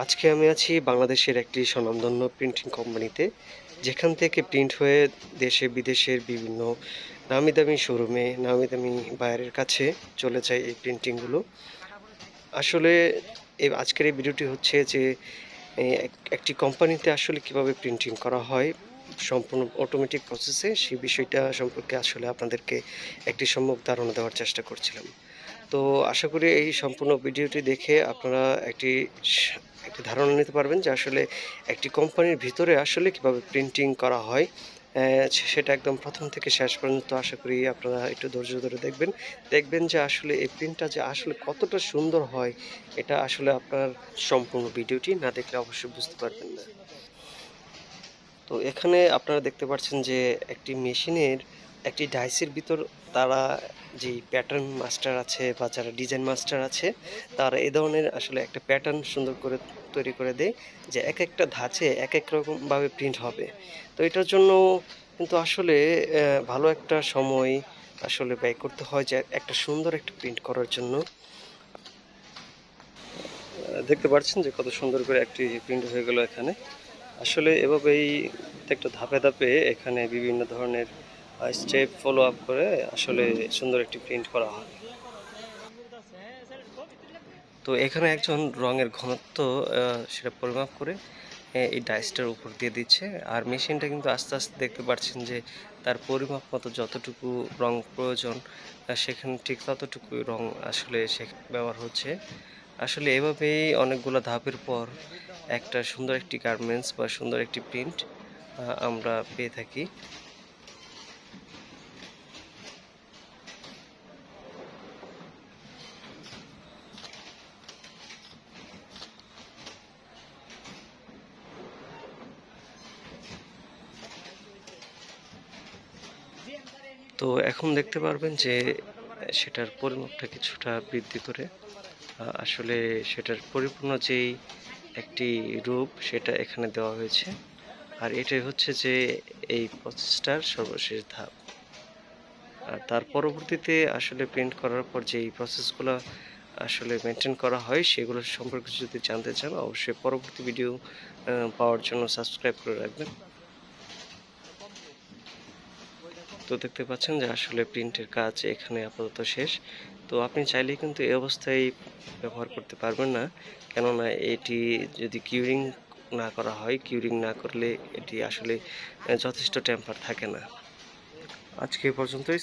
আজকে আমি আছি বাংলাদেশের একটি স্বনামধন্য প্রিন্টিং কোম্পানিতে, যেখান থেকে প্রিন্ট হয়ে দেশে বিদেশের বিভিন্ন নামি দামি শোরুমে, নামি দামি বায়ারের কাছে চলে যায় এই প্রিন্টিংগুলো। আসলে আজকের এই ভিডিওটি হচ্ছে যে একটি কোম্পানিতে আসলে কিভাবে প্রিন্টিং করা হয় সম্পূর্ণ অটোমেটিক প্রসেসে, সেই বিষয়টা সম্পর্কে আসলে আপনাদেরকে একটি সম্যক ধারণা দেওয়ার চেষ্টা করছিলাম। তো আশা করি এই সম্পূর্ণ ভিডিওটি দেখে আপনারা একটি ধারণা নিতে পারবেন যে আসলে একটি কোম্পানির ভিতরে আসলে কিভাবে প্রিন্টিং করা হয়। সেটা একদম প্রথম থেকে শেষ পর্যন্ত আশা করি আপনারা একটু ধৈর্য ধরে দেখবেন। দেখবেন যে আসলে এই প্রিন্টটা যে আসলে কতটা সুন্দর হয়, এটা আসলে আপনার সম্পূর্ণ ভিডিওটি না দেখলে অবশ্যই বুঝতে পারবেন না। তো এখানে আপনারা দেখতে পাচ্ছেন যে একটি মেশিনের একটি ডাইসের ভিতর তারা যেই প্যাটার্ন মাস্টার আছে বা যারা ডিজাইন মাস্টার আছে, তারা এ ধরনের আসলে একটা প্যাটার্ন সুন্দর করে তৈরি করে দেয় যে এক একটা ধাঁচে এক এক রকমভাবে প্রিন্ট হবে। তো এটার জন্য কিন্তু আসলে ভালো একটা সময় আসলে ব্যয় করতে হয় যে একটা সুন্দর একটা প্রিন্ট করার জন্য। দেখতে পাচ্ছেন যে কত সুন্দর করে একটি প্রিন্ট হয়ে গেল এখানে। আসলে এভাবেই প্রত্যেকটা ধাপে ধাপে এখানে বিভিন্ন ধরনের স্টেপ ফলো আপ করে আসলে সুন্দর একটি প্রিন্ট করা হয়। তো এখানে একজন রঙের ঘনত্ব সেটা পরিমাপ করে এই ডাইসটার উপর দিয়ে দিচ্ছে, আর মেশিনটা কিন্তু আস্তে আস্তে দেখতে পাচ্ছেন যে তার পরিমাপ মতো যতটুকু রং প্রয়োজন সেখানে ঠিক ততটুকুই রং আসলে সে ব্যবহার হচ্ছে। আসলে এভাবেই অনেকগুলো ধাপের পর একটা সুন্দর একটি গার্মেন্টস বা সুন্দর একটি প্রিন্ট আমরা পেয়ে থাকি। তো এখন দেখতে পারবেন যে সেটার পরিমাপটা কিছুটা বৃদ্ধি করে আসলে সেটার পরিপূর্ণ যেই একটি রূপ সেটা এখানে দেওয়া হয়েছে। আর এটাই হচ্ছে যে এই প্রসেসটার সর্বশেষ ধাপ। আর তার পরবর্তীতে আসলে প্রিন্ট করার পর যে এই প্রসেসগুলো আসলে মেনটেন করা হয় সেগুলো সম্পর্কে যদি জানতে চান, অবশ্যই পরবর্তী ভিডিও পাওয়ার জন্য সাবস্ক্রাইব করে রাখবেন। তো দেখতে পাচ্ছেন যে আসলে প্রিন্টের কাজ এখানে আপাতত শেষ। তো আপনি চাইলেই কিন্তু এই অবস্থায় ব্যবহার করতে পারবেন না, কেননা এটি যদি কিউরিং না করা হয়, কিউরিং না করলে এটি আসলে যথেষ্ট টেম্পার থাকে না। আজকে এ পর্যন্তই।